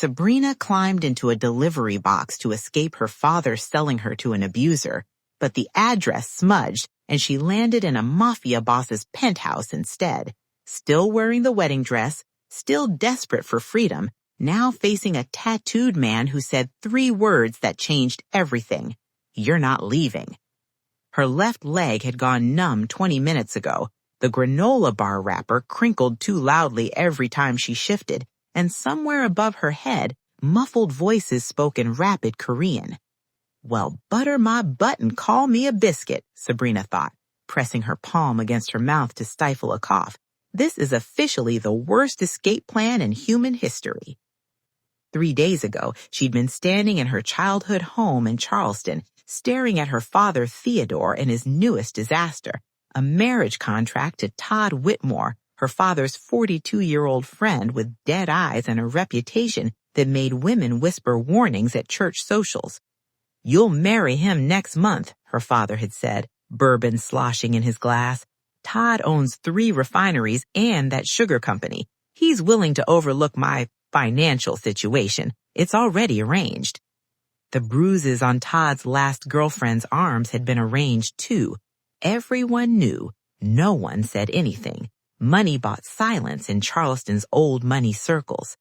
Sabrina climbed into a delivery box to escape her father selling her to an abuser, but the address smudged and she landed in a Mafia boss's penthouse instead. Still wearing the wedding dress, still desperate for freedom, now facing a tattooed man who said 3 words that changed everything. "You're not leaving." Her left leg had gone numb 20 minutes ago. The granola bar wrapper crinkled too loudly every time she shifted, and somewhere above her head, muffled voices spoke in rapid Korean. "Well, butter my butt and call me a biscuit," Sabrina thought, pressing her palm against her mouth to stifle a cough. This is officially the worst escape plan in human history. 3 days ago, she'd been standing in her childhood home in Charleston, staring at her father Theodore and his newest disaster, a marriage contract to Todd Whitmore, her father's 42-year-old friend with dead eyes and a reputation that made women whisper warnings at church socials. "You'll marry him next month," her father had said, bourbon sloshing in his glass. "Todd owns 3 refineries and that sugar company. He's willing to overlook my financial situation. It's already arranged." The bruises on Todd's last girlfriend's arms had been arranged too. Everyone knew. No one said anything. Money bought silence in Charleston's old money circles.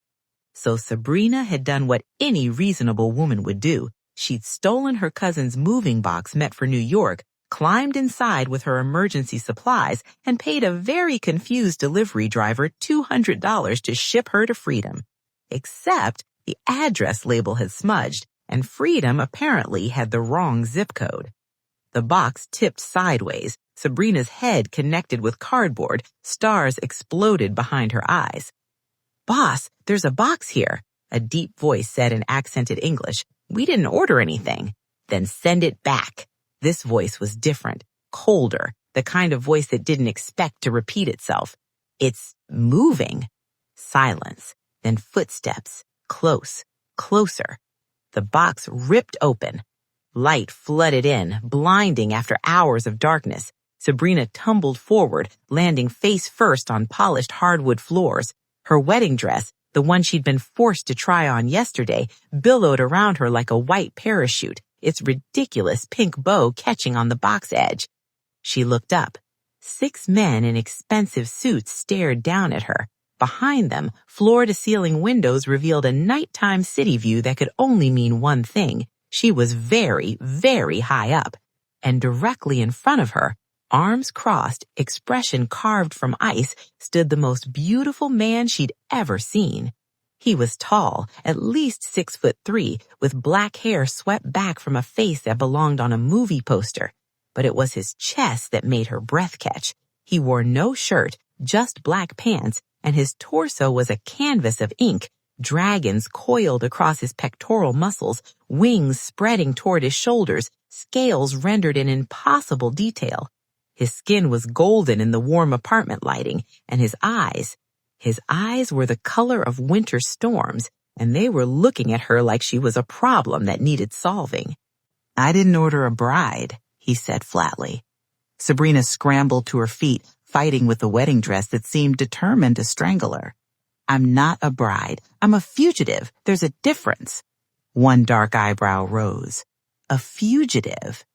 So Sabrina had done what any reasonable woman would do. She'd stolen her cousin's moving box meant for New York, climbed inside with her emergency supplies, and paid a very confused delivery driver $200 to ship her to freedom. Except the address label had smudged, and freedom apparently had the wrong zip code. The box tipped sideways, Sabrina's head connected with cardboard, stars exploded behind her eyes. "Boss, there's a box here," a deep voice said in accented English. "We didn't order anything." "Then send it back." This voice was different, colder, the kind of voice that didn't expect to repeat itself. "It's moving." Silence, then footsteps, close, closer. The box ripped open. Light flooded in, blinding after hours of darkness. Sabrina tumbled forward, landing face first on polished hardwood floors. Her wedding dress, the one she'd been forced to try on yesterday, billowed around her like a white parachute, its ridiculous pink bow catching on the box edge. She looked up. 6 men in expensive suits stared down at her. Behind them, floor-to-ceiling windows revealed a nighttime city view that could only mean one thing. She was very, very high up. And directly in front of her, arms crossed, expression carved from ice, stood the most beautiful man she'd ever seen. He was tall, at least 6'3", with black hair swept back from a face that belonged on a movie poster. But it was his chest that made her breath catch. He wore no shirt, just black pants, and his torso was a canvas of ink, dragons coiled across his pectoral muscles, wings spreading toward his shoulders, scales rendered in impossible detail. His skin was golden in the warm apartment lighting, and his eyes were the color of winter storms, and they were looking at her like she was a problem that needed solving. "I didn't order a bride," he said flatly. Sabrina scrambled to her feet, fighting with the wedding dress that seemed determined to strangle her. "I'm not a bride. I'm a fugitive. There's a difference." One dark eyebrow rose. "A fugitive?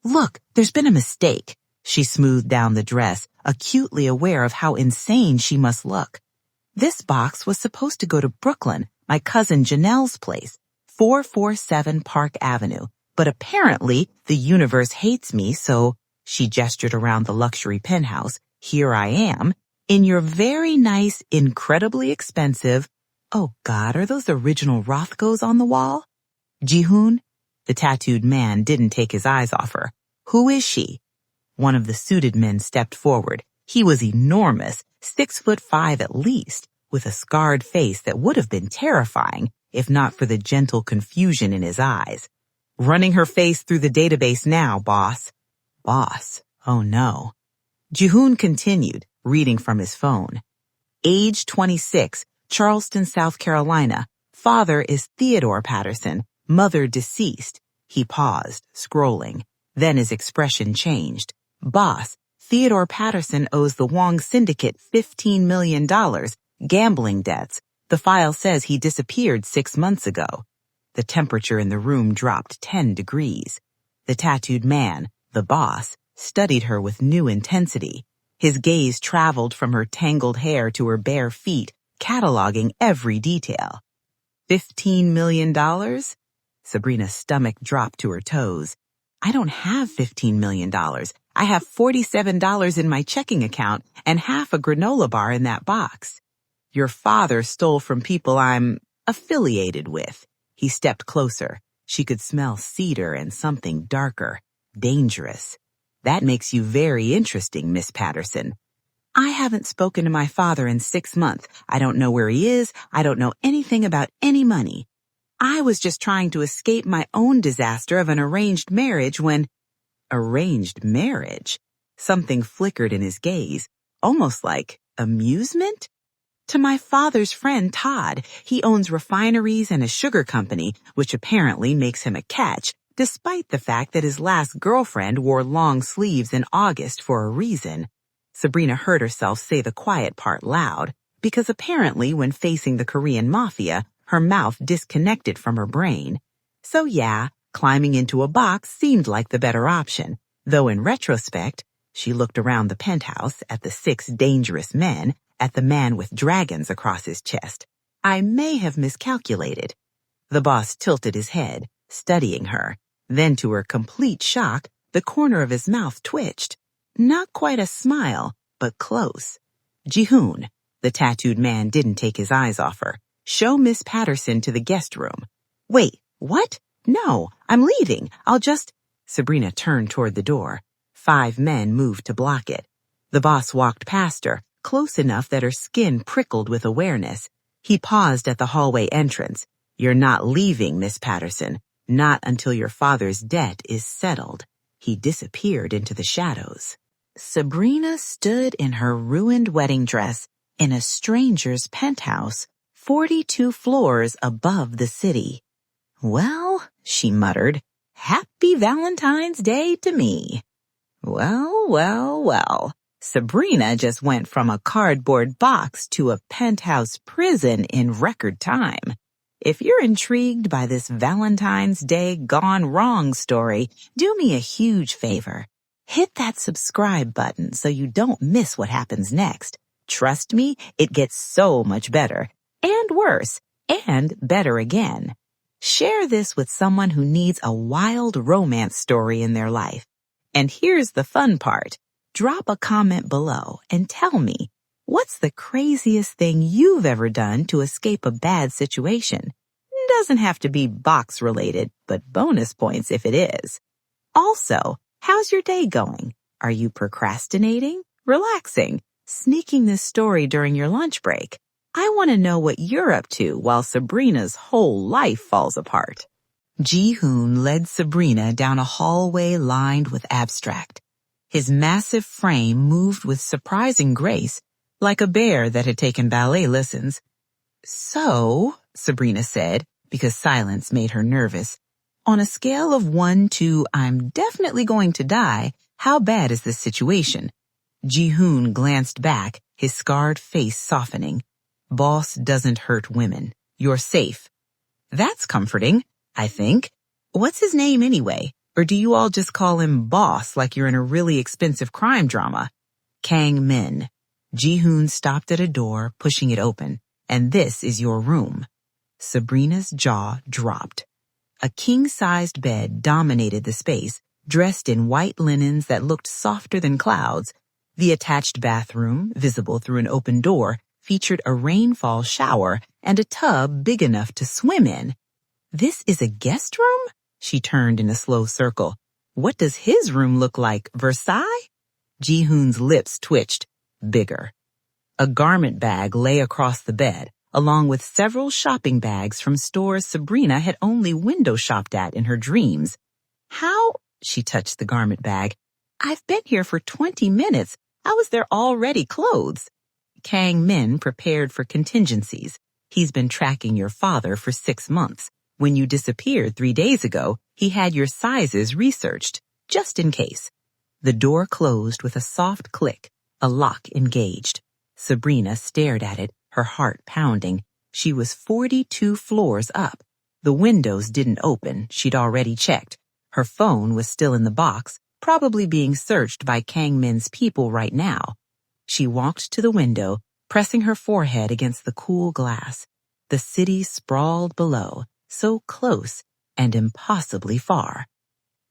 Look, there's been a mistake." She smoothed down the dress, acutely aware of how insane she must look. "This box was supposed to go to Brooklyn, my cousin Janelle's place, 447 Park Avenue. But apparently the universe hates me, so," she gestured around the luxury penthouse, "here I am, in your very nice, incredibly expensive—" "Oh God, are those original Rothkos on the wall?" "Jihoon?" The tattooed man didn't take his eyes off her. "Who is she?" One of the suited men stepped forward. He was enormous, 6'5" at least, with a scarred face that would have been terrifying if not for the gentle confusion in his eyes. "Running her face through the database now, boss." Boss? Oh no. Jihoon continued, reading from his phone. "Age 26, Charleston, South Carolina. Father is Theodore Patterson, mother deceased." He paused, scrolling. Then his expression changed. "Boss, Theodore Patterson owes the Wong Syndicate $15 million, gambling debts. The file says he disappeared 6 months ago. The temperature in the room dropped 10 degrees. The tattooed man, the boss, studied her with new intensity. His gaze traveled from her tangled hair to her bare feet, cataloging every detail. $15 million? Sabrina's stomach dropped to her toes. I don't have $15 million. I have $47 in my checking account and half a granola bar in that box. Your father stole from people I'm affiliated with. He stepped closer. She could smell cedar and something darker, dangerous. That makes you very interesting, Miss Patterson. I haven't spoken to my father in 6 months. I don't know where he is. I don't know anything about any money. I was just trying to escape my own disaster of an arranged marriage when... Arranged marriage? Something flickered in his gaze, almost like amusement? To my father's friend Todd. He owns refineries and a sugar company, which apparently makes him a catch, despite the fact that his last girlfriend wore long sleeves in August for a reason. Sabrina heard herself say the quiet part loud, because apparently when facing the Korean Mafia, her mouth disconnected from her brain. So yeah, climbing into a box seemed like the better option, though in retrospect, she looked around the penthouse at the 6 dangerous men, at the man with dragons across his chest. I may have miscalculated. The boss tilted his head, studying her. Then to her complete shock, the corner of his mouth twitched. Not quite a smile, but close. Ji-hoon, the tattooed man didn't take his eyes off her. Show Miss Patterson to the guest room. Wait, what? No, I'm leaving. I'll just... Sabrina turned toward the door. 5 men moved to block it. The boss walked past her, close enough that her skin prickled with awareness. He paused at the hallway entrance. You're not leaving, Miss Patterson. Not until your father's debt is settled. He disappeared into the shadows. Sabrina stood in her ruined wedding dress in a stranger's penthouse, 42 floors above the city. Well, she muttered, Happy Valentine's Day to me. Well, well, well. Sabrina just went from a cardboard box to a penthouse prison in record time. If you're intrigued by this Valentine's Day gone wrong story, do me a huge favor. Hit that subscribe button so you don't miss what happens next. Trust me, it gets so much better, and worse, and better again. Share this with someone who needs a wild romance story in their life. And here's the fun part. Drop a comment below and tell me, what's the craziest thing you've ever done to escape a bad situation? Doesn't have to be box related, but bonus points if it is. Also, how's your day going? Are you procrastinating? Relaxing? Sneaking this story during your lunch break? I want to know what you're up to while Sabrina's whole life falls apart. Ji-hoon led Sabrina down a hallway lined with abstract. His massive frame moved with surprising grace, like a bear that had taken ballet lessons. So, Sabrina said, because silence made her nervous, on a scale of 1 to I'm definitely going to die, how bad is this situation? Ji-hoon glanced back, his scarred face softening. Boss doesn't hurt women. You're safe. That's comforting, I think. What's his name anyway? Or do you all just call him Boss like you're in a really expensive crime drama? Kang Min. Ji-hoon stopped at a door, pushing it open. And this is your room. Sabrina's jaw dropped. A king-sized bed dominated the space, dressed in white linens that looked softer than clouds. The attached bathroom, visible through an open door, featured a rainfall shower and a tub big enough to swim in. This is a guest room? She turned in a slow circle. What does his room look like, Versailles? Ji-hoon's lips twitched. Bigger. A garment bag lay across the bed, along with several shopping bags from stores Sabrina had only window shopped at in her dreams. How? She touched the garment bag. I've been here for 20 minutes. How is there already clothes? Kang Min prepared for contingencies. He's been tracking your father for 6 months. When you disappeared 3 days ago, he had your sizes researched, just in case. The door closed with a soft click, a lock engaged. Sabrina stared at it, her heart pounding. She was 42 floors up. The windows didn't open, she'd already checked. Her phone was still in the box, probably being searched by Kang Min's people right now. She walked to the window, pressing her forehead against the cool glass. The city sprawled below, so close and impossibly far.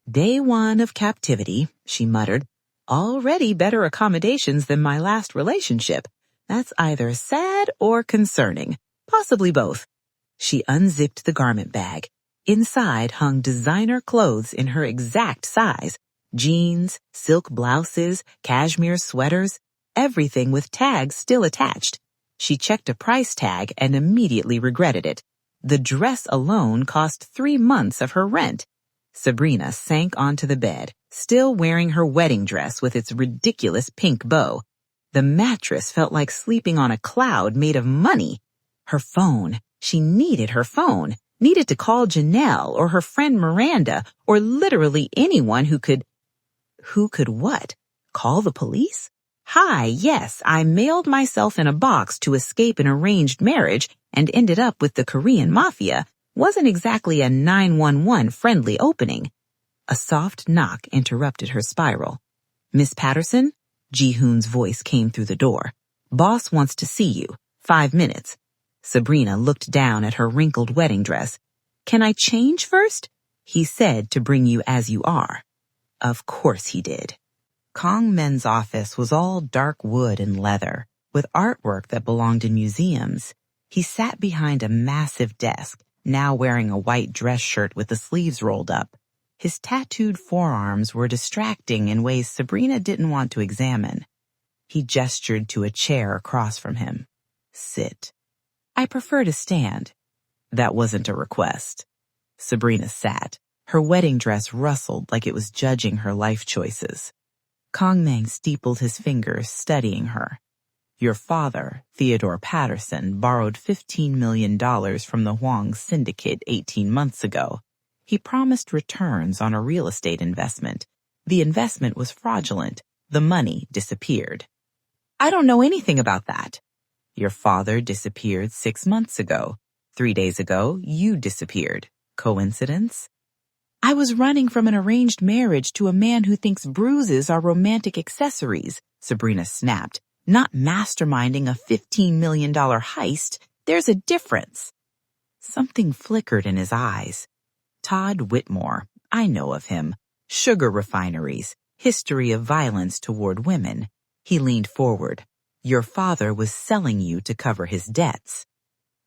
Day 1 of captivity, she muttered. Already better accommodations than my last relationship. That's either sad or concerning, possibly both. She unzipped the garment bag. Inside hung designer clothes in her exact size. Jeans, silk blouses, cashmere sweaters, everything with tags still attached. She checked a price tag and immediately regretted it. The dress alone cost 3 months of her rent. Sabrina sank onto the bed, still wearing her wedding dress with its ridiculous pink bow. The mattress felt like sleeping on a cloud made of money. Her phone. She needed her phone. Needed to call Janelle or her friend Miranda or literally anyone who could what? Call the police? Hi, yes, I mailed myself in a box to escape an arranged marriage and ended up with the Korean Mafia. Wasn't exactly a 911 friendly opening. A soft knock interrupted her spiral. Miss Patterson? Ji-hoon's voice came through the door. Boss wants to see you. 5 minutes. Sabrina looked down at her wrinkled wedding dress. Can I change first? He said to bring you as you are. Of course he did. Kang Min's office was all dark wood and leather, with artwork that belonged in museums. He sat behind a massive desk, now wearing a white dress shirt with the sleeves rolled up. His tattooed forearms were distracting in ways Sabrina didn't want to examine. He gestured to a chair across from him. Sit. I prefer to stand. That wasn't a request. Sabrina sat. Her wedding dress rustled like it was judging her life choices. Kang Min steepled his fingers, studying her. Your father, Theodore Patterson, borrowed $15 million from the Huang Syndicate 18 months ago. He promised returns on a real estate investment. The investment was fraudulent. The money disappeared. I don't know anything about that. Your father disappeared 6 months ago. 3 days ago, you disappeared. Coincidence? I was running from an arranged marriage to a man who thinks bruises are romantic accessories, Sabrina snapped. Not masterminding a $15 million heist. There's a difference. Something flickered in his eyes. Todd Whitmore. I know of him. Sugar refineries. History of violence toward women. He leaned forward. Your father was selling you to cover his debts.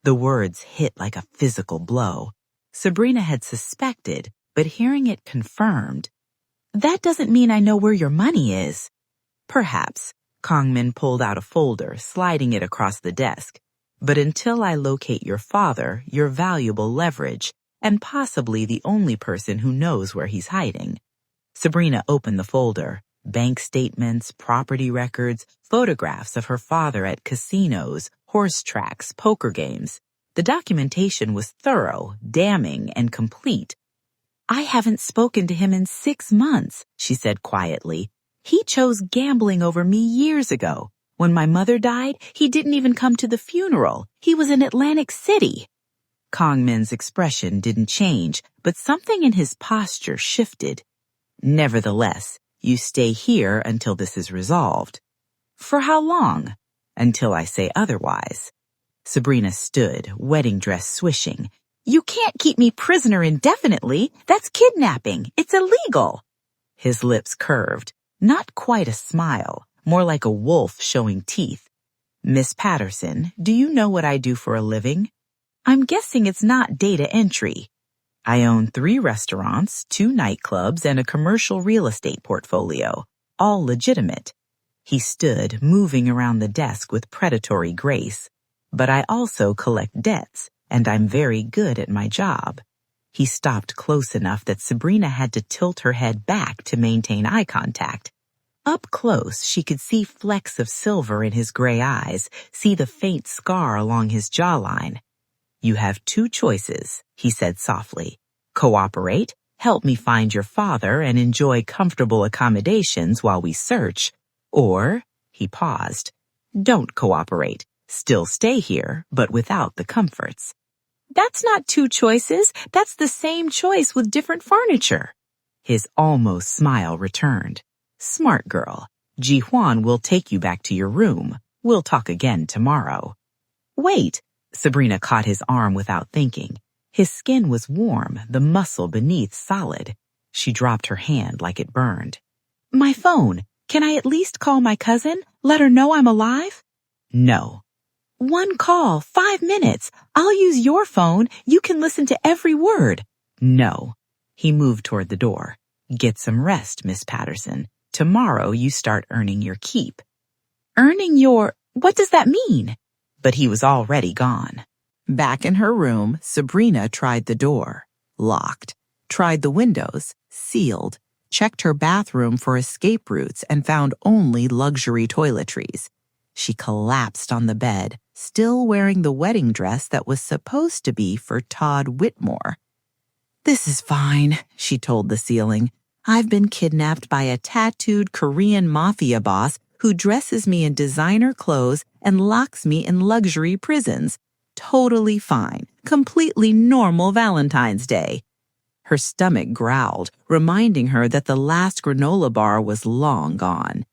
The words hit like a physical blow. Sabrina had suspected, but hearing it confirmed. That doesn't mean I know where your money is. Perhaps. Kang Min pulled out a folder, sliding it across the desk. But until I locate your father, you're valuable leverage, and possibly the only person who knows where he's hiding. Sabrina opened the folder. Bank statements, property records, photographs of her father at casinos, horse tracks, poker games. The documentation was thorough, damning, and complete. I haven't spoken to him in 6 months, she said quietly. He chose gambling over me years ago. When my mother died, he didn't even come to the funeral. He was in Atlantic City. Kang Min's expression didn't change, but something in his posture shifted. Nevertheless, you stay here until this is resolved. For how long? Until I say otherwise. Sabrina stood, wedding dress swishing. You can't keep me prisoner indefinitely. That's kidnapping. It's illegal. His lips curved. Not quite a smile, more like a wolf showing teeth. Miss Patterson, do you know what I do for a living? I'm guessing it's not data entry. I own 3 restaurants, 2 nightclubs, and a commercial real estate portfolio, all legitimate. He stood, moving around the desk with predatory grace. But I also collect debts, and I'm very good at my job. He stopped close enough that Sabrina had to tilt her head back to maintain eye contact. Up close, she could see flecks of silver in his gray eyes, see the faint scar along his jawline. You have 2 choices, he said softly. Cooperate, help me find your father and enjoy comfortable accommodations while we search. Or, he paused, don't cooperate. Still stay here, but without the comforts. That's not two choices. That's the same choice with different furniture. His almost smile returned. Smart girl. Ji Huan will take you back to your room. We'll talk again tomorrow. Wait. Sabrina caught his arm without thinking. His skin was warm, the muscle beneath solid. She dropped her hand like it burned. My phone. Can I at least call my cousin? Let her know I'm alive? No. One call, 5 minutes. I'll use your phone. You can listen to every word. No. He moved toward the door. Get some rest, Miss Patterson. Tomorrow you start earning your keep. Earning your... What does that mean? But he was already gone. Back in her room, Sabrina tried the door. Locked. Tried the windows. Sealed. Checked her bathroom for escape routes and found only luxury toiletries. She collapsed on the bed, still wearing the wedding dress that was supposed to be for Todd Whitmore. This is fine, she told the ceiling. I've been kidnapped by a tattooed Korean mafia boss who dresses me in designer clothes and locks me in luxury prisons. Totally fine. Completely normal Valentine's Day. Her stomach growled, reminding her that the last granola bar was long gone.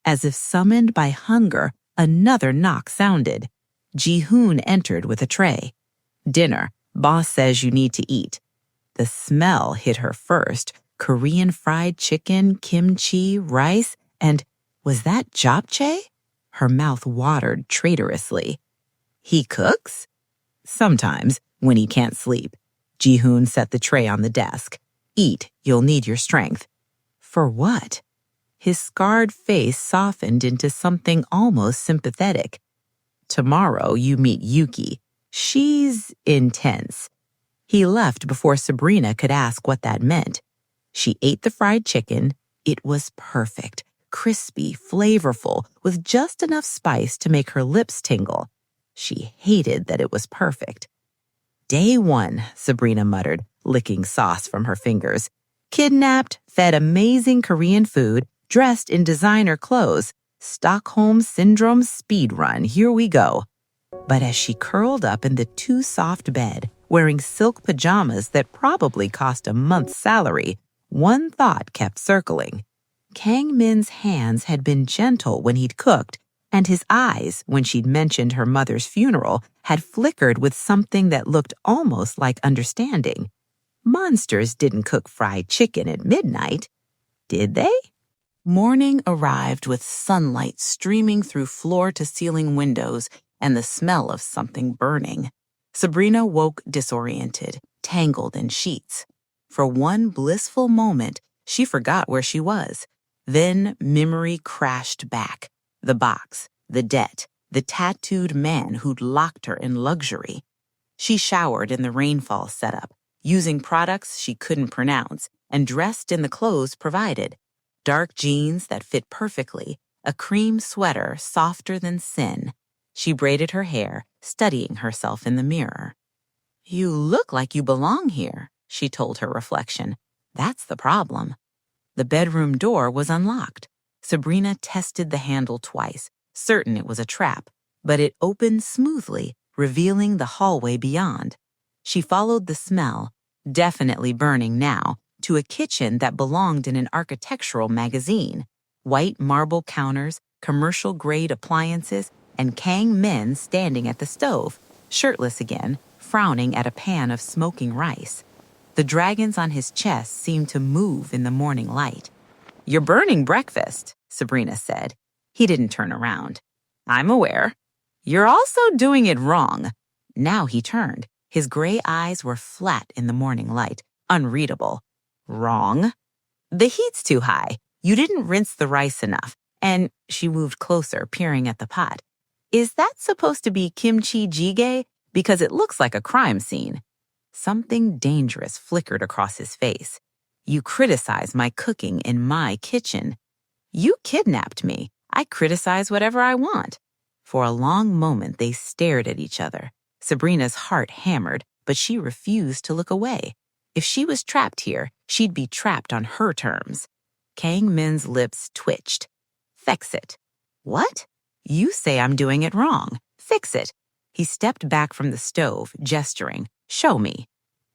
As if summoned by hunger, another knock sounded. Ji-hoon entered with a tray. Dinner. Boss says you need to eat. The smell hit her first. Korean fried chicken, kimchi, rice, and was that japchae? Her mouth watered traitorously. He cooks? Sometimes, when he can't sleep. Ji-hoon set the tray on the desk. Eat, you'll need your strength. For what? His scarred face softened into something almost sympathetic. Tomorrow you meet Yuki. She's intense. He left before Sabrina could ask what that meant. She ate the fried chicken. It was perfect, crispy, flavorful, with just enough spice to make her lips tingle. She hated that it was perfect. Day 1, Sabrina muttered, licking sauce from her fingers. Kidnapped, fed amazing Korean food, dressed in designer clothes. Stockholm Syndrome speed run, here we go. But as she curled up in the too soft bed, wearing silk pajamas that probably cost a month's salary, one thought kept circling. Kang Min's hands had been gentle when he'd cooked, and his eyes, when she'd mentioned her mother's funeral, had flickered with something that looked almost like understanding. Monsters didn't cook fried chicken at midnight, did they? Morning arrived with sunlight streaming through floor-to-ceiling windows and the smell of something burning. Sabrina woke disoriented, tangled in sheets. For one blissful moment, she forgot where she was. Then memory crashed back. The box, the debt, the tattooed man who'd locked her in luxury. She showered in the rainfall setup, using products she couldn't pronounce, and dressed in the clothes provided. Dark jeans that fit perfectly, a cream sweater softer than sin. She braided her hair, studying herself in the mirror. You look like you belong here, she told her reflection. That's the problem. The bedroom door was unlocked. Sabrina tested the handle twice, certain it was a trap, but it opened smoothly, revealing the hallway beyond. She followed the smell, definitely burning now, to a kitchen that belonged in an architectural magazine. White marble counters, commercial-grade appliances, and Kang Min standing at the stove, shirtless again, frowning at a pan of smoking rice. The dragons on his chest seemed to move in the morning light. You're burning breakfast, Sabrina said. He didn't turn around. I'm aware. You're also doing it wrong. Now he turned. His gray eyes were flat in the morning light, unreadable. Wrong? The heat's too high. You didn't rinse the rice enough. And she moved closer, peering at the pot. Is that supposed to be kimchi jjigae? Because it looks like a crime scene. Something dangerous flickered across his face. You criticize my cooking in my kitchen. You kidnapped me. I criticize whatever I want. For a long moment, they stared at each other. Sabrina's heart hammered, but she refused to look away. If she was trapped here, she'd be trapped on her terms. Kang Min's lips twitched. Fix it. What? You say I'm doing it wrong. Fix it. He stepped back from the stove, gesturing. Show me.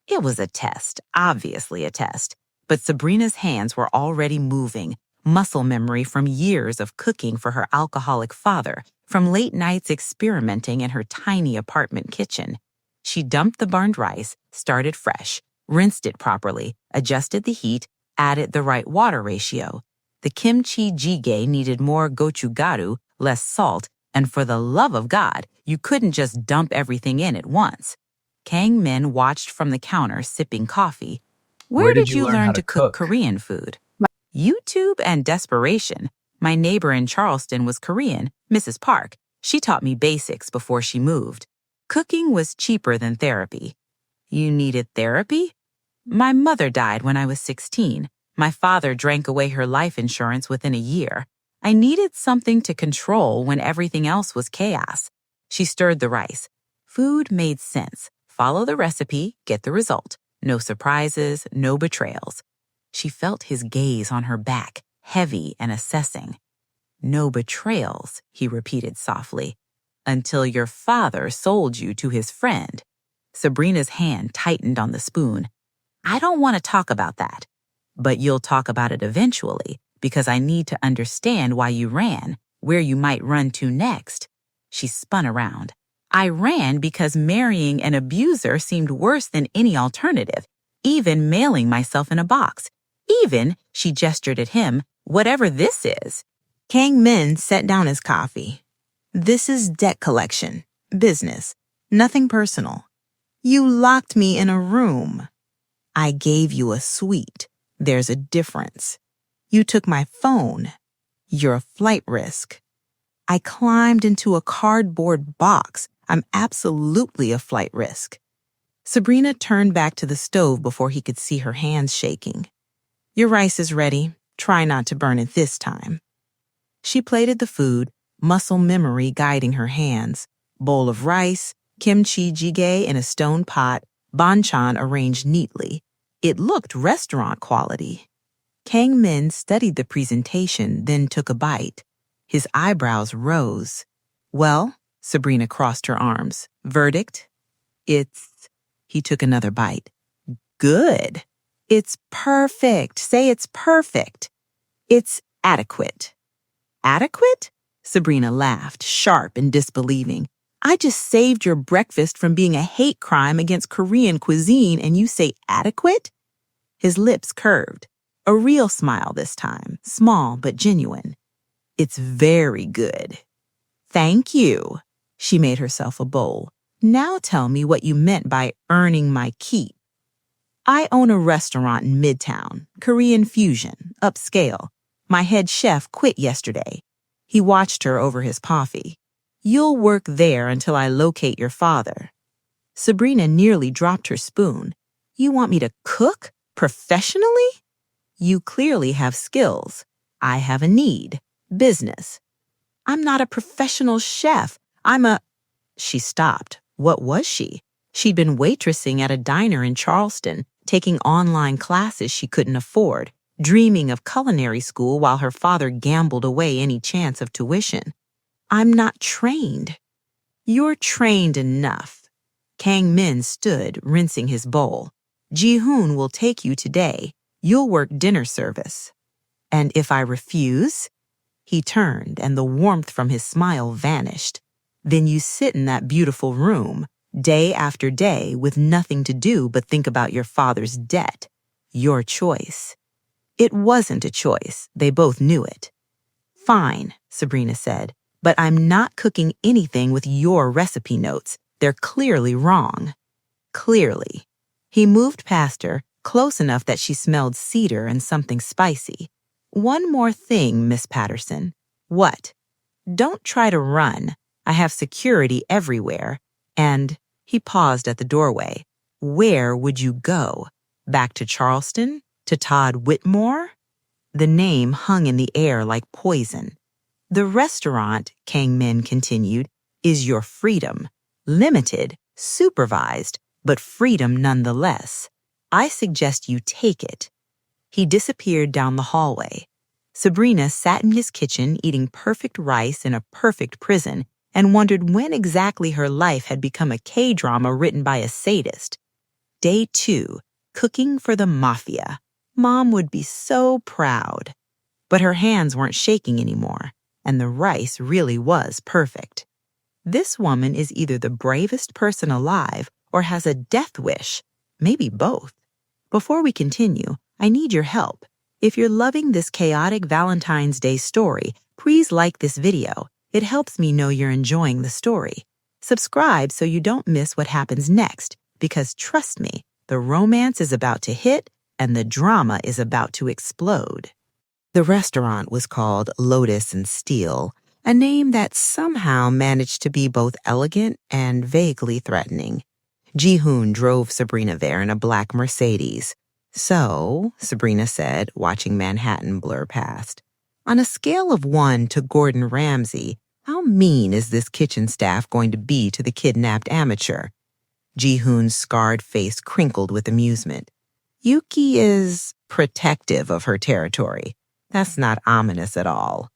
It was a test, obviously a test. But Sabrina's hands were already moving, muscle memory from years of cooking for her alcoholic father, from late nights experimenting in her tiny apartment kitchen. She dumped the burned rice, started fresh, rinsed it properly, adjusted the heat, added the right water ratio. The kimchi jjigae needed more gochugaru, less salt, and for the love of God, you couldn't just dump everything in at once. Kang Min watched from the counter, sipping coffee. Where did you learn to cook Korean food? YouTube and desperation. My neighbor in Charleston was Korean, Mrs. Park. She taught me basics before she moved. Cooking was cheaper than therapy. You needed therapy? My mother died when I was 16. My father drank away her life insurance within a year. I needed something to control when everything else was chaos. She stirred the rice. Food made sense. Follow the recipe, get the result. No surprises, no betrayals. She felt his gaze on her back, heavy and assessing. No betrayals, he repeated softly, until your father sold you to his friend. Sabrina's hand tightened on the spoon. I don't want to talk about that, but you'll talk about it eventually because I need to understand why you ran, where you might run to next. She spun around. I ran because marrying an abuser seemed worse than any alternative, even mailing myself in a box. Even, she gestured at him, whatever this is. Kang Min set down his coffee. This is debt collection, business, nothing personal. You locked me in a room. I gave you a suite. There's a difference. You took my phone. You're a flight risk. I climbed into a cardboard box. I'm absolutely a flight risk. Sabrina turned back to the stove before he could see her hands shaking. Your rice is ready. Try not to burn it this time. She plated the food, muscle memory guiding her hands. Bowl of rice, kimchi jjigae in a stone pot, banchan arranged neatly. It looked restaurant quality. Kang Min studied the presentation, then took a bite. His eyebrows rose. Well, Sabrina crossed her arms. Verdict? He took another bite. Good. It's perfect. Say it's perfect. It's adequate. Adequate? Sabrina laughed, sharp and disbelieving. I just saved your breakfast from being a hate crime against Korean cuisine and you say adequate? His lips curved. A real smile this time, small but genuine. It's very good. Thank you. She made herself a bowl. Now tell me what you meant by earning my keep. I own a restaurant in Midtown, Korean fusion, upscale. My head chef quit yesterday. He watched her over his coffee. You'll work there until I locate your father. Sabrina nearly dropped her spoon. You want me to cook professionally? You clearly have skills. I have a need. Business. I'm not a professional chef. She stopped. What was she? She'd been waitressing at a diner in Charleston, taking online classes she couldn't afford, dreaming of culinary school while her father gambled away any chance of tuition. I'm not trained. You're trained enough. Kang Min stood, rinsing his bowl. Ji-hoon will take you today. You'll work dinner service. And if I refuse? He turned, and the warmth from his smile vanished. Then you sit in that beautiful room, day after day, with nothing to do but think about your father's debt. Your choice. It wasn't a choice. They both knew it. Fine, Sabrina said, but I'm not cooking anything with your recipe notes. They're clearly wrong. Clearly. He moved past her, close enough that she smelled cedar and something spicy. One more thing, Miss Patterson. What? Don't try to run. I have security everywhere. And he paused at the doorway. Where would you go? Back to Charleston? To Todd Whitmore? The name hung in the air like poison. The restaurant, Kang Min continued, is your freedom. Limited, supervised, but freedom nonetheless. I suggest you take it. He disappeared down the hallway. Sabrina sat in his kitchen eating perfect rice in a perfect prison, and wondered when exactly her life had become a K-drama written by a sadist. Day 2, cooking for the Mafia. Mom would be so proud. But her hands weren't shaking anymore, and the rice really was perfect. This woman is either the bravest person alive or has a death wish, maybe both. Before we continue, I need your help. If you're loving this chaotic Valentine's Day story, please like this video. It helps me know you're enjoying the story. Subscribe so you don't miss what happens next, because trust me, the romance is about to hit and the drama is about to explode. The restaurant was called Lotus and Steel, a name that somehow managed to be both elegant and vaguely threatening. Ji-hoon drove Sabrina there in a black Mercedes. "So," Sabrina said, watching Manhattan blur past, "on a scale of 1 to Gordon Ramsay, how mean is this kitchen staff going to be to the kidnapped amateur?" Ji-hoon's scarred face crinkled with amusement. "Yuki is protective of her territory. That's not ominous at all."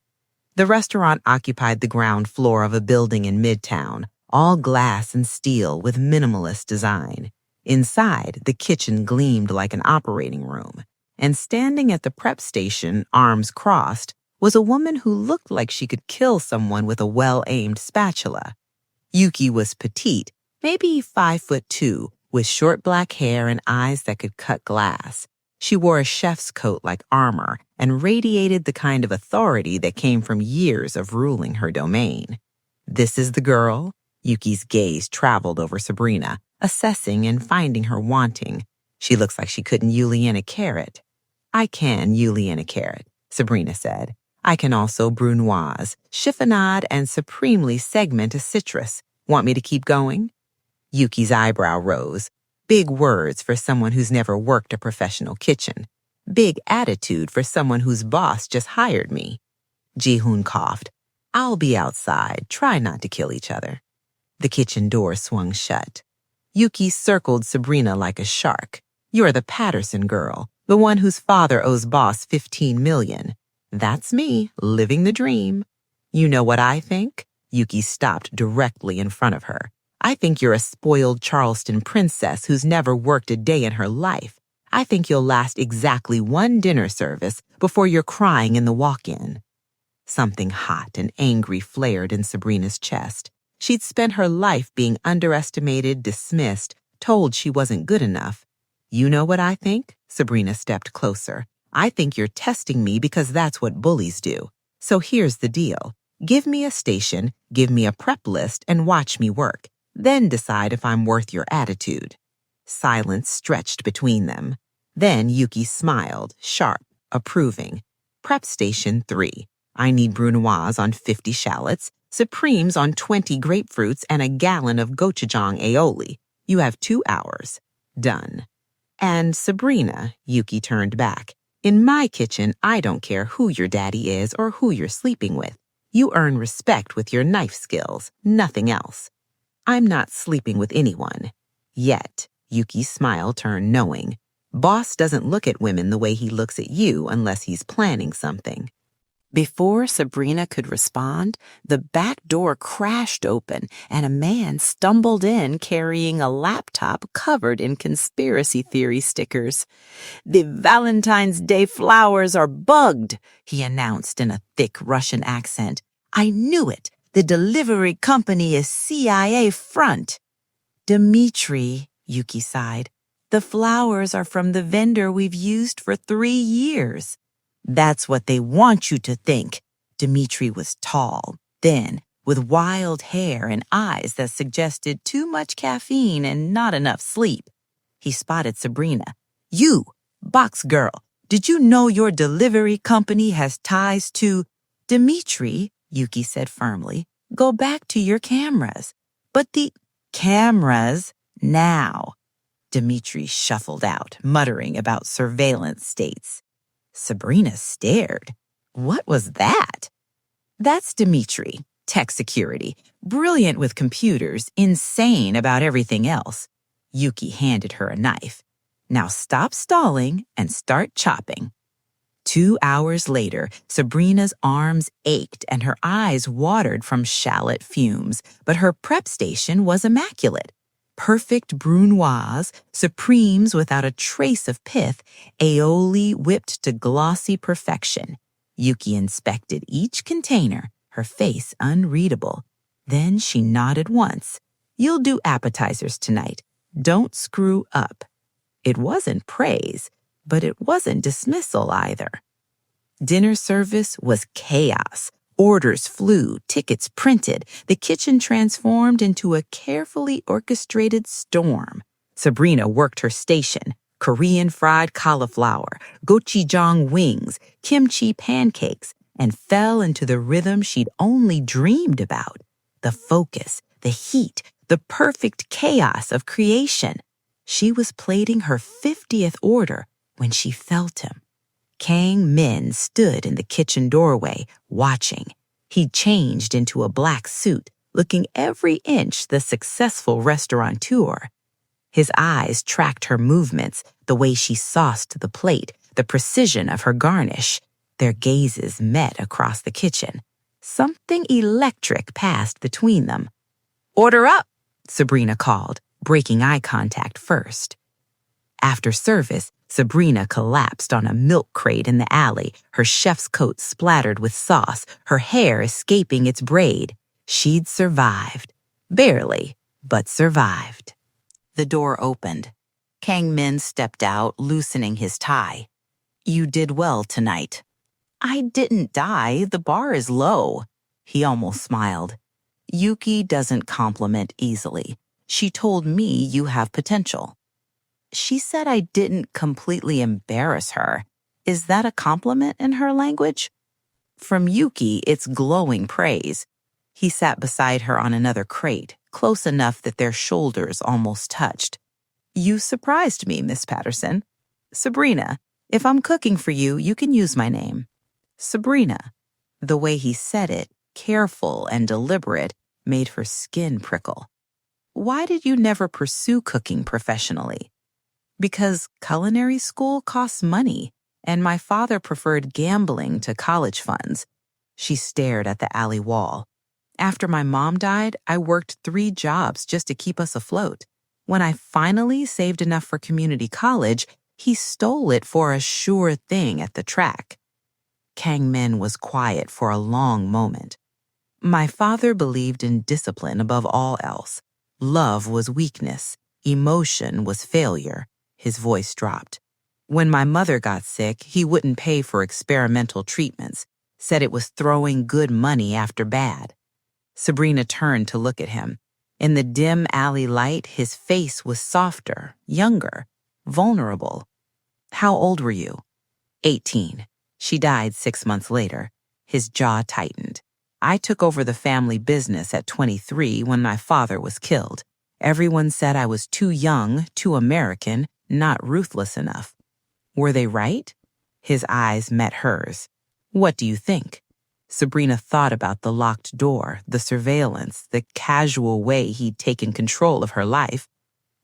The restaurant occupied the ground floor of a building in Midtown, all glass and steel with minimalist design. Inside, the kitchen gleamed like an operating room, and standing at the prep station, arms crossed, was a woman who looked like she could kill someone with a well-aimed spatula. Yuki was petite, maybe 5'2", with short black hair and eyes that could cut glass. She wore a chef's coat like armor and radiated the kind of authority that came from years of ruling her domain. "This is the girl?" Yuki's gaze traveled over Sabrina, assessing and finding her wanting. "She looks like she couldn't julienne a carrot." "I can julienne a carrot," Sabrina said. "I can also brunoise, chiffonade, and supremely segment a citrus. Want me to keep going?" Yuki's eyebrow rose. Big words for someone who's never worked a professional kitchen. Big attitude for someone whose boss just hired me. Ji-hoon coughed. "I'll be outside. Try not to kill each other." The kitchen door swung shut. Yuki circled Sabrina like a shark. "You're the Patterson girl, the one whose father owes boss $15 million. That's me, living the dream." "You know what I think?" Yuki stopped directly in front of her. "I think you're a spoiled Charleston princess who's never worked a day in her life. I think you'll last exactly 1 dinner service before you're crying in the walk-in." Something hot and angry flared in Sabrina's chest. She'd spent her life being underestimated, dismissed, told she wasn't good enough. "You know what I think?" Sabrina stepped closer. "I think you're testing me because that's what bullies do. So here's the deal. Give me a station, give me a prep list, and watch me work. Then decide if I'm worth your attitude." Silence stretched between them. Then Yuki smiled, sharp, approving. "Prep station 3. I need brunoise on 50 shallots, supremes on 20 grapefruits, and a gallon of gochujang aioli. You have 2 hours. Done." "And Sabrina," Yuki turned back, "in my kitchen, I don't care who your daddy is or who you're sleeping with. You earn respect with your knife skills, nothing else." "I'm not sleeping with anyone. Yet." Yuki's smile turned knowing. "Boss doesn't look at women the way he looks at you unless he's planning something." Before Sabrina could respond, the back door crashed open and a man stumbled in carrying a laptop covered in conspiracy theory stickers. "The Valentine's Day flowers are bugged," he announced in a thick Russian accent. "I knew it. The delivery company is CIA front." "Dmitri," Yuki sighed, "the flowers are from the vendor we've used for 3 years. "That's what they want you to think." Dmitri was tall, thin, with wild hair and eyes that suggested too much caffeine and not enough sleep. He spotted Sabrina. "You, box girl, did you know your delivery company has ties to—" "Dmitri," Yuki said firmly, "go back to your cameras." "But the—" "Cameras, now." Dmitri shuffled out, muttering about surveillance states. Sabrina stared. What was that? "That's Dmitri, tech security, brilliant with computers, insane about everything else." Yuki handed her a knife. "Now stop stalling and start chopping." 2 hours later, Sabrina's arms ached and her eyes watered from shallot fumes, but her prep station was immaculate. Perfect brunoise, supremes without a trace of pith, aioli whipped to glossy perfection. Yuki inspected each container, her face unreadable. Then she nodded once. "You'll do appetizers tonight. Don't screw up." It wasn't praise, but it wasn't dismissal either. Dinner service was chaos. Orders flew, tickets printed, the kitchen transformed into a carefully orchestrated storm. Sabrina worked her station: Korean fried cauliflower, gochujang wings, kimchi pancakes, and fell into the rhythm she'd only dreamed about. The focus, the heat, the perfect chaos of creation. She was plating her 50th order when she felt him. Kang Min stood in the kitchen doorway, watching. He changed into a black suit, looking every inch the successful restaurateur. His eyes tracked her movements, the way she sauced the plate, the precision of her garnish. Their gazes met across the kitchen. Something electric passed between them. "Order up," Sabrina called, breaking eye contact first. After service, Sabrina collapsed on a milk crate in the alley, her chef's coat splattered with sauce, her hair escaping its braid. She'd survived. Barely, but survived. The door opened. Kang Min stepped out, loosening his tie. "You did well tonight." "I didn't die. The bar is low." He almost smiled. "Yuki doesn't compliment easily. She told me you have potential." "She said I didn't completely embarrass her. Is that a compliment in her language?" "From Yuki, it's glowing praise." He sat beside her on another crate, close enough that their shoulders almost touched. "You surprised me, Miss Patterson." "Sabrina, if I'm cooking for you, you can use my name." "Sabrina." The way he said it, careful and deliberate, made her skin prickle. "Why did you never pursue cooking professionally?" "Because culinary school costs money, and my father preferred gambling to college funds." She stared at the alley wall. "After my mom died, I worked 3 jobs just to keep us afloat. When I finally saved enough for community college, he stole it for a sure thing at the track." Kang Min was quiet for a long moment. "My father believed in discipline above all else. Love was weakness. Emotion was failure." His voice dropped. "When my mother got sick, he wouldn't pay for experimental treatments, said it was throwing good money after bad." Sabrina turned to look at him. In the dim alley light, his face was softer, younger, vulnerable. "How old were you?" 18. She died 6 months later. His jaw tightened. "I took over the family business at 23 when my father was killed. Everyone said I was too young, too American, not ruthless enough." "Were they right?" His eyes met hers. "What do you think?" Sabrina thought about the locked door, the surveillance, the casual way he'd taken control of her life.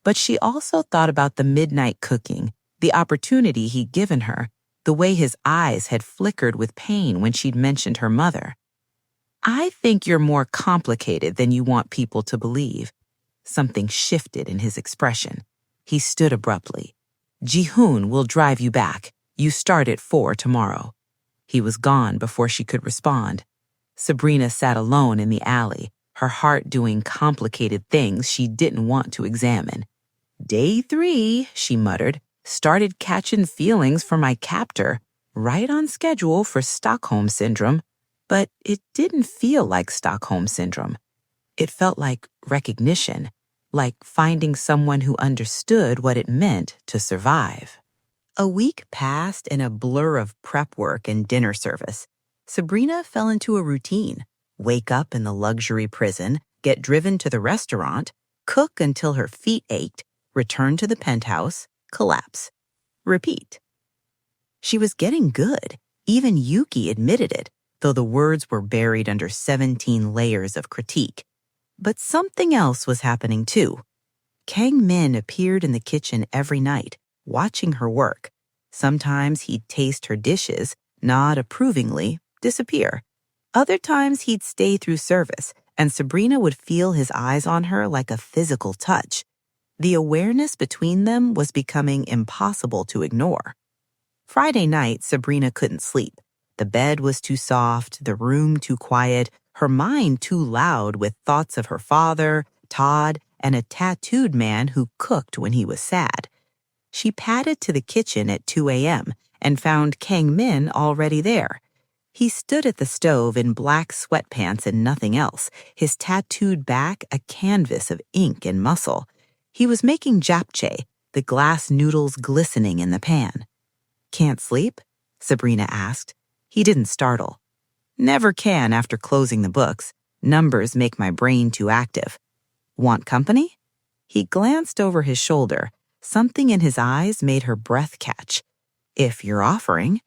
But she also thought about the midnight cooking, the opportunity he'd given her, the way his eyes had flickered with pain when she'd mentioned her mother. "I think you're more complicated than you want people to believe." Something shifted in his expression. He stood abruptly. "Ji-hoon will drive you back. You start at 4 tomorrow." He was gone before she could respond. Sabrina sat alone in the alley, her heart doing complicated things she didn't want to examine. "Day 3, she muttered, "started catching feelings for my captor, right on schedule for Stockholm Syndrome. But it didn't feel like Stockholm Syndrome. It felt like recognition, like finding someone who understood what it meant to survive." A week passed in a blur of prep work and dinner service. Sabrina fell into a routine: wake up in the luxury prison, get driven to the restaurant, cook until her feet ached, return to the penthouse, collapse. Repeat. She was getting good. Even Yuki admitted it, though the words were buried under 17 layers of critique. But something else was happening too. Kang Min appeared in the kitchen every night, watching her work. Sometimes he'd taste her dishes, nod approvingly, disappear. Other times he'd stay through service, and Sabrina would feel his eyes on her like a physical touch. The awareness between them was becoming impossible to ignore. Friday night, Sabrina couldn't sleep. The bed was too soft, the room too quiet, her mind too loud with thoughts of her father, Todd, and a tattooed man who cooked when he was sad. She padded to the kitchen at 2 a.m. and found Kang Min already there. He stood at the stove in black sweatpants and nothing else, his tattooed back a canvas of ink and muscle. He was making japchae, the glass noodles glistening in the pan. "Can't sleep?" Sabrina asked. He didn't startle. "Never can after closing the books. Numbers make my brain too active." "Want company?" He glanced over his shoulder. Something in his eyes made her breath catch. "If you're offering."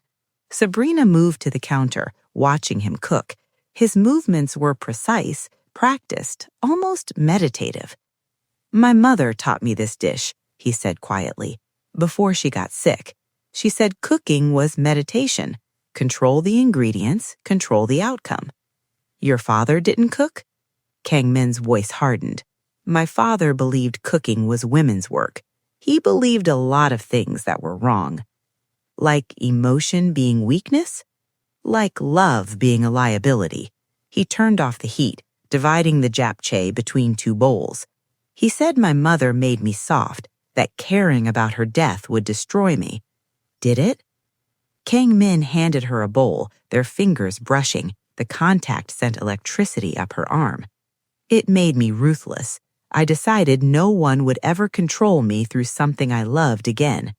Sabrina moved to the counter, watching him cook. His movements were precise, practiced, almost meditative. "My mother taught me this dish," he said quietly, "before she got sick. She said cooking was meditation. Control the ingredients, control the outcome." "Your father didn't cook?" Kang Min's voice hardened. "My father believed cooking was women's work. He believed a lot of things that were wrong. Like emotion being weakness? Like love being a liability." He turned off the heat, dividing the japchae between two bowls. "He said my mother made me soft, that caring about her death would destroy me. Did it?" Kang Min handed her a bowl, their fingers brushing. The contact sent electricity up her arm. "It made me ruthless. I decided no one would ever control me through something I loved again."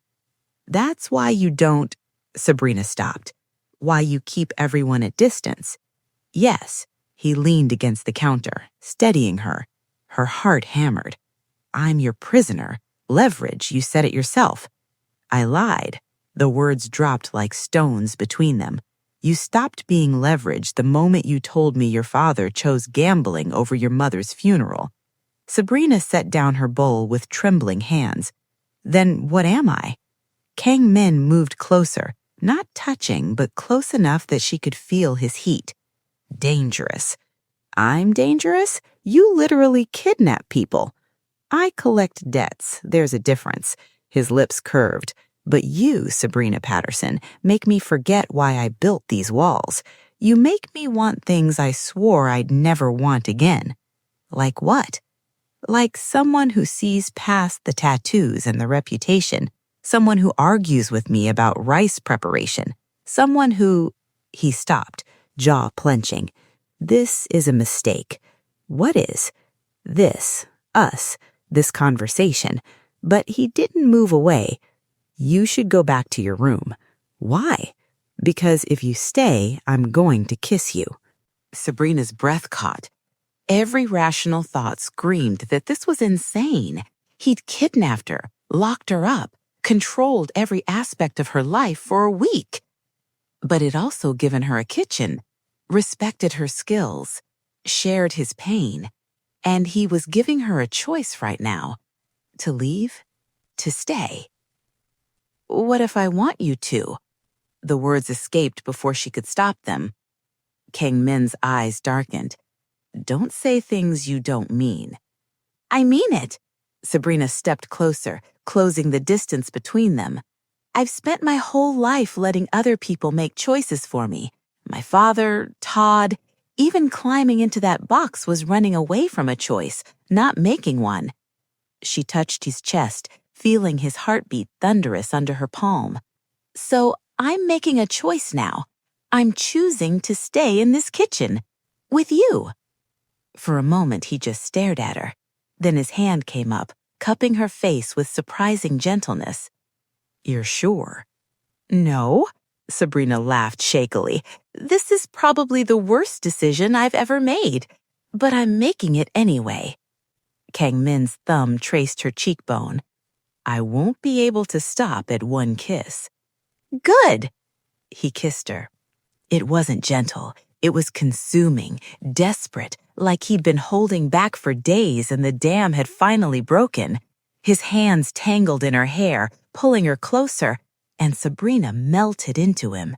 "That's why you don't—" Sabrina stopped. "Why you keep everyone at distance?" "Yes." He leaned against the counter, steadying her. Her heart hammered. "I'm your prisoner. Leverage, you said it yourself." "I lied." The words dropped like stones between them. "You stopped being leverage the moment you told me your father chose gambling over your mother's funeral." Sabrina set down her bowl with trembling hands. "Then what am I?" Kang Min moved closer, not touching, but close enough that she could feel his heat. "Dangerous." "I'm dangerous? You literally kidnap people." "I collect debts. There's a difference." His lips curved. "But you, Sabrina Patterson, make me forget why I built these walls. You make me want things I swore I'd never want again." "Like what?" "Like someone who sees past the tattoos and the reputation. Someone who argues with me about rice preparation. Someone who—" He stopped, jaw clenching. "This is a mistake." "What is?" "This. Us. This conversation." But he didn't move away. "You should go back to your room." "Why?" "Because if you stay, I'm going to kiss you." Sabrina's breath caught. Every rational thought screamed that this was insane. He'd kidnapped her, locked her up, controlled every aspect of her life for a week. But it also given her a kitchen, respected her skills, shared his pain, and he was giving her a choice right now. To leave? To stay? "What if I want you to?" The words escaped before she could stop them. Kang Min's eyes darkened. "Don't say things you don't mean." "I mean it." Sabrina stepped closer, closing the distance between them. "I've spent my whole life letting other people make choices for me. My father, Todd, even climbing into that box was running away from a choice, not making one." She touched his chest, feeling his heartbeat thunderous under her palm. "So I'm making a choice now. I'm choosing to stay in this kitchen. With you." For a moment, he just stared at her. Then his hand came up, cupping her face with surprising gentleness. "You're sure?" "No." Sabrina laughed shakily. "This is probably the worst decision I've ever made. But I'm making it anyway." Kang Min's thumb traced her cheekbone. "I won't be able to stop at one kiss." "Good." He kissed her. It wasn't gentle. It was consuming, desperate, like he'd been holding back for days and the dam had finally broken. His hands tangled in her hair, pulling her closer. and Sabrina melted into him.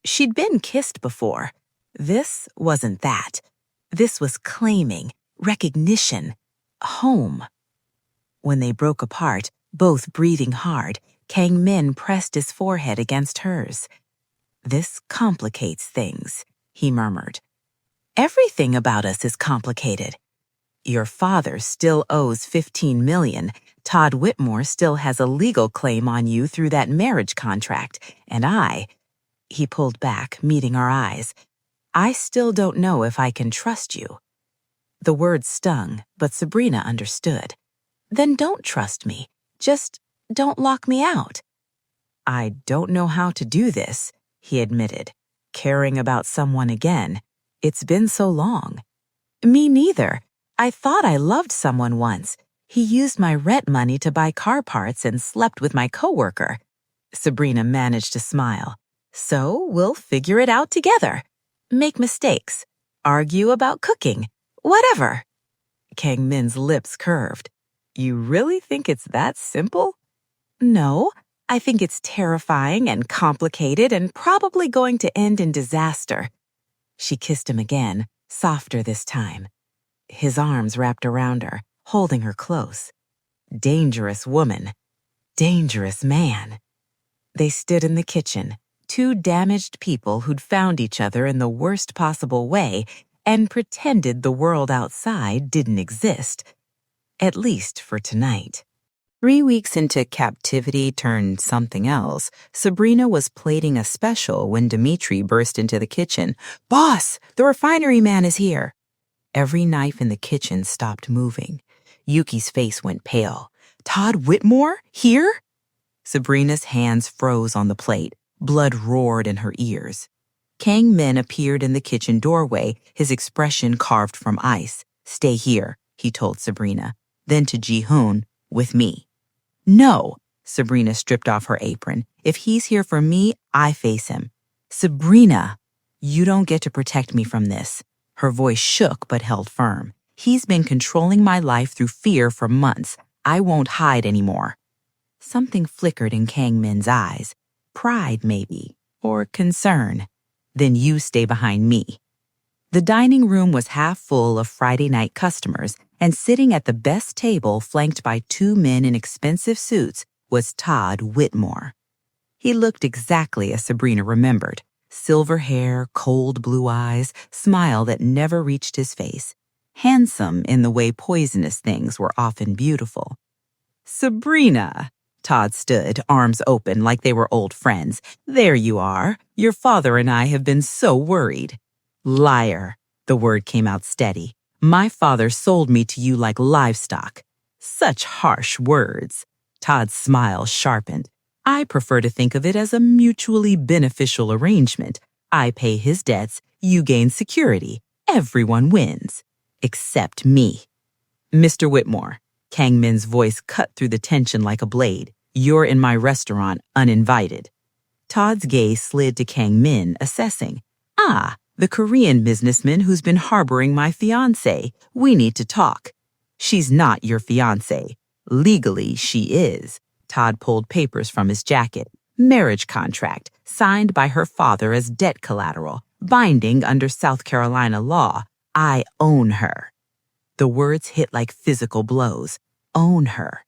She'd been kissed before. This wasn't that. This was claiming, recognition, home. When they broke apart, both breathing hard, Kang Min pressed his forehead against hers. "This complicates things," he murmured. "Everything about us is complicated. Your father still owes $15 million. Todd Whitmore still has a legal claim on you through that marriage contract. And he pulled back, meeting our eyes. "I still don't know if I can trust you." The words stung, but Sabrina understood. "Then don't trust me. Just don't lock me out." "I don't know how to do this," he admitted. "Caring about someone again. It's been so long." "Me neither. I thought I loved someone once. He used my rent money to buy car parts and slept with my coworker." Sabrina managed to smile. "So we'll figure it out together. Make mistakes. Argue about cooking. Whatever." Kang Min's lips curved. "You really think it's that simple?" "No, I think it's terrifying and complicated and probably going to end in disaster." She kissed him again, softer this time. His arms wrapped around her, holding her close. Dangerous woman. Dangerous man. They stood in the kitchen, two damaged people who'd found each other in the worst possible way and pretended the world outside didn't exist. At least for tonight. 3 weeks into captivity turned something else, Sabrina was plating a special when Dimitri burst into the kitchen. "Boss, the refinery man is here." Every knife in the kitchen stopped moving. Yuki's face went pale. "Todd Whitmore? Here?" Sabrina's hands froze on the plate. Blood roared in her ears. Kang Min appeared in the kitchen doorway, his expression carved from ice. "Stay here," he told Sabrina. Then to Ji-hoon, "With me." "No." Sabrina stripped off her apron. "If he's here for me, I face him." "Sabrina, you don't get to protect me from this." Her voice shook but held firm. "He's been controlling my life through fear for months. I won't hide anymore." Something flickered in Kang Min's eyes. Pride, maybe, or concern. "Then you stay behind me." The dining room was half full of Friday night customers, and sitting at the best table flanked by two men in expensive suits was Todd Whitmore. He looked exactly as Sabrina remembered. Silver hair, cold blue eyes, smile that never reached his face. Handsome in the way poisonous things were often beautiful. "Sabrina!" Todd stood, arms open like they were old friends. "There you are. Your father and I have been so worried." "Liar." The word came out steady. "My father sold me to you like livestock." Such harsh words. Todd's smile sharpened. "I prefer to think of it as a mutually beneficial arrangement. I pay his debts, you gain security. Everyone wins. Except me." "Mr. Whitmore." Kang Min's voice cut through the tension like a blade. "You're in my restaurant, uninvited." Todd's gaze slid to Kang Min, assessing. "Ah, the Korean businessman who's been harboring my fiancé. We need to talk." "She's not your fiancé. Legally, she is." Todd pulled papers from his jacket. "Marriage contract, signed by her father as debt collateral, binding under South Carolina law. I own her." The words hit like physical blows. Own her.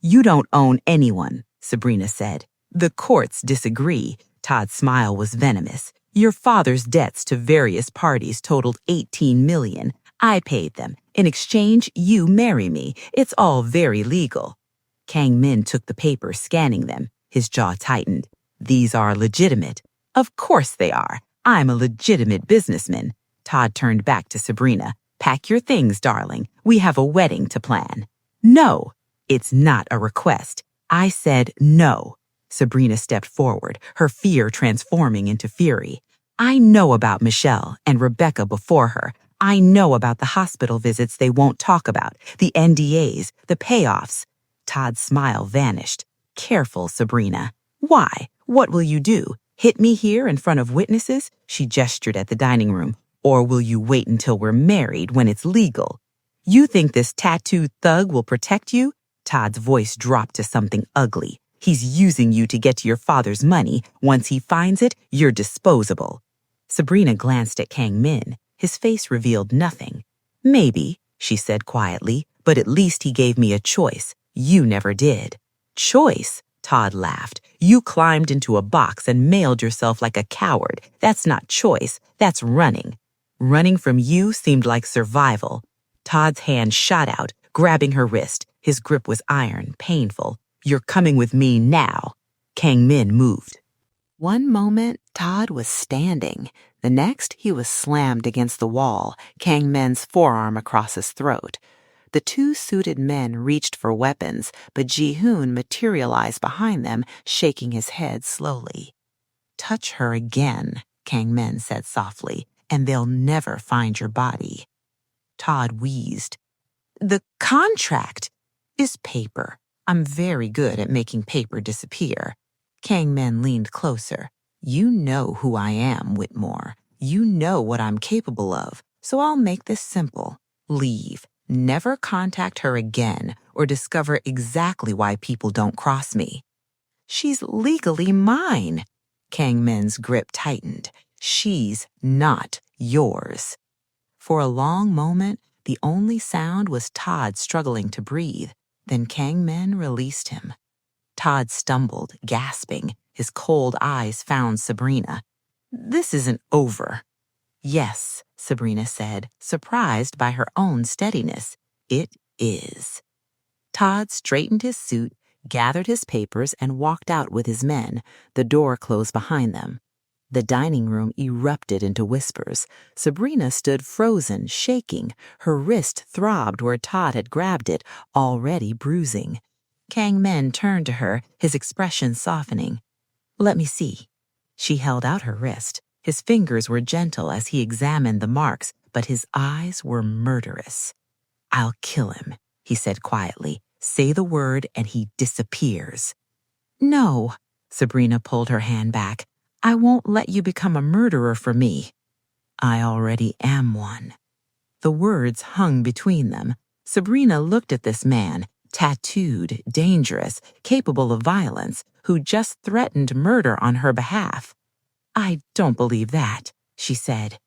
"You don't own anyone," Sabrina said. "The courts disagree." Todd's smile was venomous. "Your father's debts to various parties totaled $18 million. I paid them. In exchange, you marry me. It's all very legal." Kang Min took the papers, scanning them. His jaw tightened. "These are legitimate." "Of course they are. I'm a legitimate businessman." Todd turned back to Sabrina. "Pack your things, darling. We have a wedding to plan." "No." "It's not a request. I said no." Sabrina stepped forward, her fear transforming into fury. "I know about Michelle and Rebecca before her. I know about the hospital visits they won't talk about, the NDAs, the payoffs." Todd's smile vanished. "Careful, Sabrina." "Why? What will you do? Hit me here in front of witnesses?" She gestured at the dining room. "Or will you wait until we're married when it's legal? You think this tattooed thug will protect you?" Todd's voice dropped to something ugly. He's using you to get to your father's money. Once he finds it, you're disposable. Sabrina glanced at Kang Min. His face revealed nothing. Maybe, she said quietly, but at least he gave me a choice. You never did. Choice? Todd laughed. You climbed into a box and mailed yourself like a coward. That's not choice. That's running. Running from you seemed like survival. Todd's hand shot out, grabbing her wrist. His grip was iron, painful. You're coming with me now. Kang Min moved. One moment, Todd was standing. The next, he was slammed against the wall, Kang Min's forearm across his throat. The two suited men reached for weapons, but Ji-hoon materialized behind them, shaking his head slowly. Touch her again, Kang Min said softly, and they'll never find your body. Todd wheezed. The contract is paper. I'm very good at making paper disappear. Kang Min leaned closer. You know who I am, Whitmore. You know what I'm capable of, so I'll make this simple. Leave. Never contact her again or discover exactly why people don't cross me. She's legally mine. Kang Min's grip tightened. She's not yours. For a long moment, the only sound was Todd struggling to breathe. Then Kang Min released him. Todd stumbled, gasping. His cold eyes found Sabrina. This isn't over. Yes, Sabrina said, surprised by her own steadiness. It is. Todd straightened his suit, gathered his papers, and walked out with his men. The door closed behind them. The dining room erupted into whispers. Sabrina stood frozen, shaking. Her wrist throbbed where Todd had grabbed it, already bruising. Kang Min turned to her, his expression softening. Let me see. She held out her wrist. His fingers were gentle as he examined the marks, but his eyes were murderous. I'll kill him, he said quietly. Say the word and he disappears. No, Sabrina pulled her hand back. I won't let you become a murderer for me. I already am one. The words hung between them. Sabrina looked at this man, tattooed, dangerous, capable of violence, who just threatened murder on her behalf. I don't believe that, she said.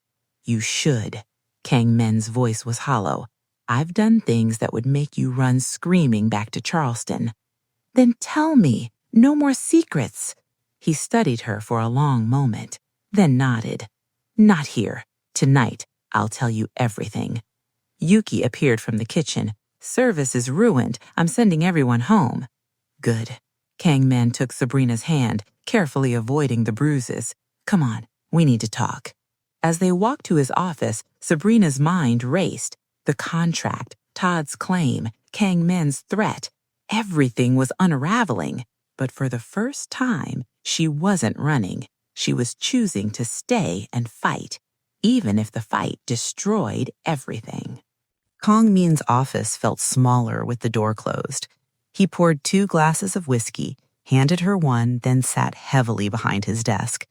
You should. Kang Min's voice was hollow. I've done things that would make you run screaming back to Charleston. Then tell me, no more secrets. He studied her for a long moment, then nodded. Not here. Tonight, I'll tell you everything. Yuki appeared from the kitchen. Service is ruined. I'm sending everyone home. Good. Kang Min took Sabrina's hand, carefully avoiding the bruises. Come on, we need to talk. As they walked to his office, Sabrina's mind raced. The contract, Todd's claim, Kang Min's threat. Everything was unraveling. But for the first time, she wasn't running. She was choosing to stay and fight, even if the fight destroyed everything. Kang Min's office felt smaller with the door closed. He poured 2 glasses of whiskey, handed her one, then sat heavily behind his desk.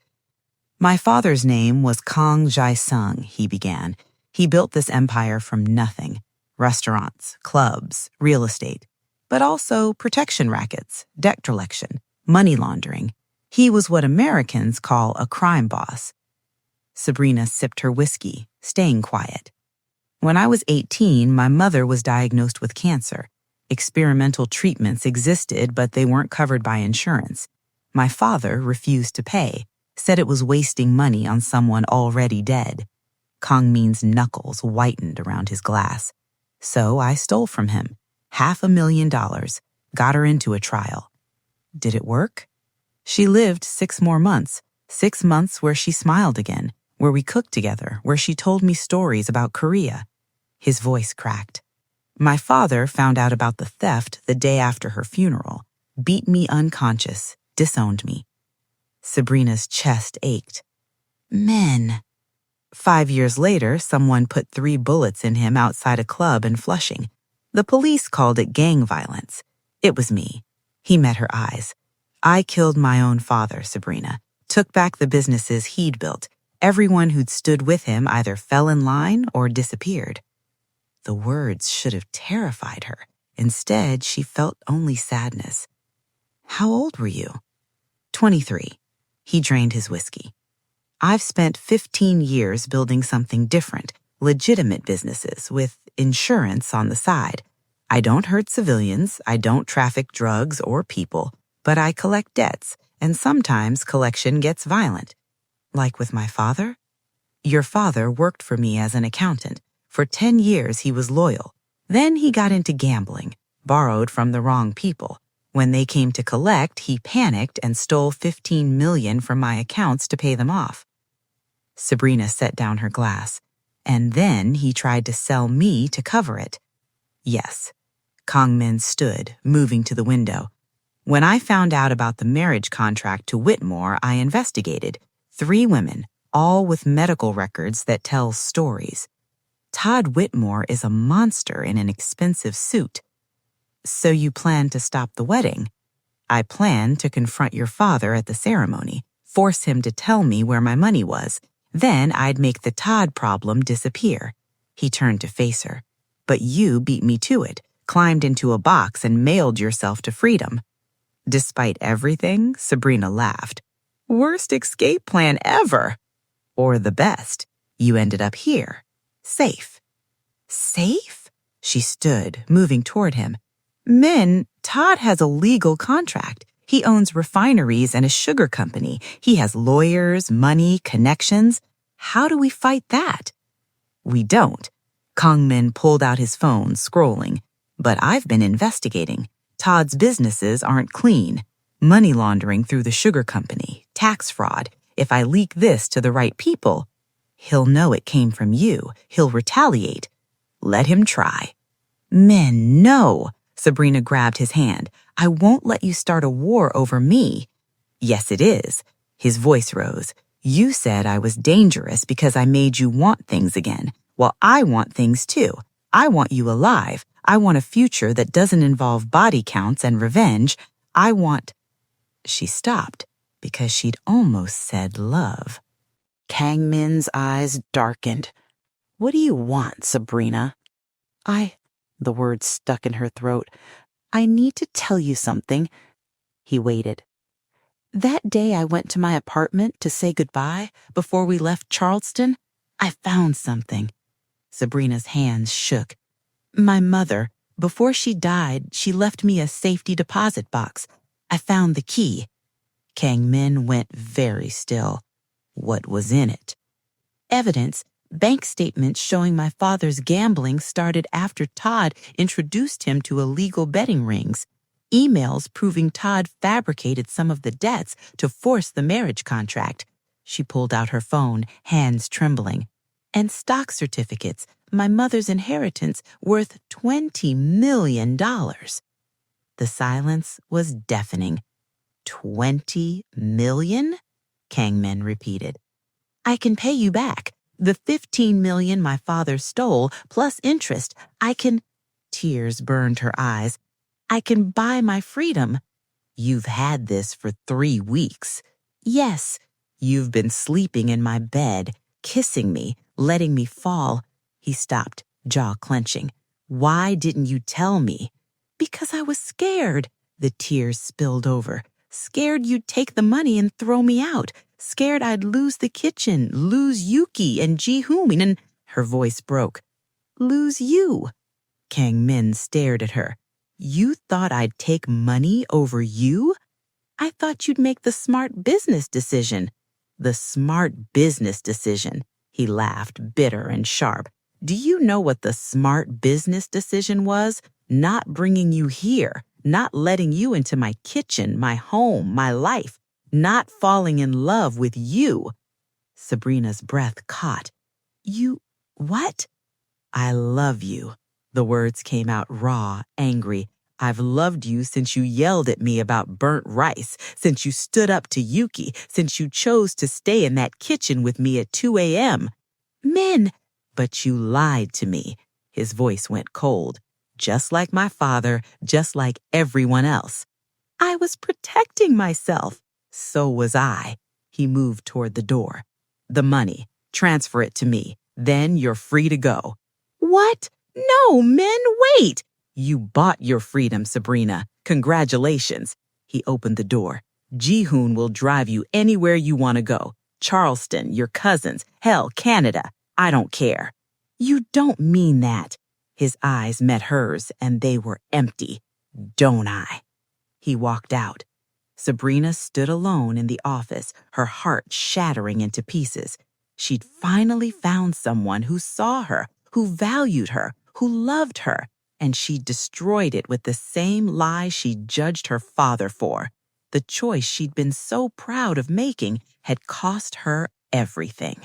My father's name was Kang Jae-sung, he began. He built this empire from nothing. Restaurants, clubs, real estate, but also protection rackets, debt collection, money laundering. He was what Americans call a crime boss. Sabrina sipped her whiskey, staying quiet. When I was 18, my mother was diagnosed with cancer. Experimental treatments existed, but they weren't covered by insurance. My father refused to pay, said it was wasting money on someone already dead. Kang Min's knuckles whitened around his glass. So I stole from him. $500,000, got her into a trial. Did it work? She lived 6 more months, 6 months where she smiled again, where we cooked together, where she told me stories about Korea. His voice cracked. My father found out about the theft the day after her funeral, beat me unconscious, disowned me. Sabrina's chest ached. Men. 5 years later, someone put 3 bullets in him outside a club in Flushing. The police called it gang violence. It was me. He met her eyes. I killed my own father, Sabrina, took back the businesses he'd built. Everyone who'd stood with him either fell in line or disappeared. The words should have terrified her. Instead, she felt only sadness. How old were you? 23. He drained his whiskey. I've spent 15 years building something different, legitimate businesses with insurance on the side. I don't hurt civilians, I don't traffic drugs or people, but I collect debts, and sometimes collection gets violent. Like with my father? Your father worked for me as an accountant. For 10 years he was loyal. Then he got into gambling, borrowed from the wrong people. When they came to collect, he panicked and stole $15 million from my accounts to pay them off. Sabrina set down her glass, and then he tried to sell me to cover it. Yes. Kongmin stood, moving to the window. When I found out about the marriage contract to Whitmore, I investigated. 3 women, all with medical records that tell stories. Todd Whitmore is a monster in an expensive suit. So you plan to stop the wedding? I plan to confront your father at the ceremony, force him to tell me where my money was. Then I'd make the Todd problem disappear. He turned to face her. But you beat me to it, climbed into a box and mailed yourself to freedom. Despite everything, Sabrina laughed. Worst escape plan ever. Or the best. You ended up here. Safe. Safe? She stood, moving toward him. Men, Todd has a legal contract. He owns refineries and a sugar company. He has lawyers, money, connections. How do we fight that? We don't. Kongmin pulled out his phone, scrolling. But I've been investigating. Todd's businesses aren't clean. Money laundering through the sugar company, tax fraud. If I leak this to the right people, he'll know it came from you. He'll retaliate. Let him try. Men, no. Sabrina grabbed his hand. I won't let you start a war over me. Yes, it is. His voice rose. You said I was dangerous because I made you want things again. Well, I want things too. I want you alive. I want a future that doesn't involve body counts and revenge. I want... She stopped because she'd almost said love. Kangmin's eyes darkened. What do you want, Sabrina? The words stuck in her throat. I need to tell you something. He waited. That day I went to my apartment to say goodbye before we left Charleston, I found something. Sabrina's hands shook. My mother, before she died, she left me a safety deposit box. I found the key. Kangmin went very still. What was in it? Evidence. Bank statements showing my father's gambling started after Todd introduced him to illegal betting rings. Emails proving Todd fabricated some of the debts to force the marriage contract. She pulled out her phone, hands trembling. And stock certificates, my mother's inheritance worth $20 million. The silence was deafening. 20 million? Kangmin repeated. I can pay you back. The 15 million my father stole, plus interest. Tears burned her eyes. I can buy my freedom. You've had this for 3 weeks. Yes, you've been sleeping in my bed, kissing me, letting me fall. He stopped, jaw clenching. Why didn't you tell me? Because I was scared. The tears spilled over. Scared you'd take the money and throw me out. Scared I'd lose the kitchen, lose Yuki and Ji-hoon, and her voice broke. Lose you. Kangmin stared at her. You thought I'd take money over you? I thought you'd make the smart business decision. The smart business decision. He laughed, bitter and sharp. Do you know what the smart business decision was? Not bringing you here, not letting you into my kitchen, my home, my life, not falling in love with you. Sabrina's breath caught. You, what? I love you. The words came out raw, angry. I've loved you since you yelled at me about burnt rice, since you stood up to Yuki, since you chose to stay in that kitchen with me at 2 a.m. Men! But you lied to me. His voice went cold. Just like my father, just like everyone else. I was protecting myself. So was I. He moved toward the door. The money. Transfer it to me. Then you're free to go. What? No, men, wait! You bought your freedom, Sabrina. Congratulations. He opened the door. Ji-hoon will drive you anywhere you want to go. Charleston, your cousins, hell, Canada. I don't care. You don't mean that. His eyes met hers, and they were empty. Don't I? He walked out. Sabrina stood alone in the office, her heart shattering into pieces. She'd finally found someone who saw her, who valued her, who loved her, and she destroyed it with the same lie she judged her father for. The choice she'd been so proud of making had cost her everything.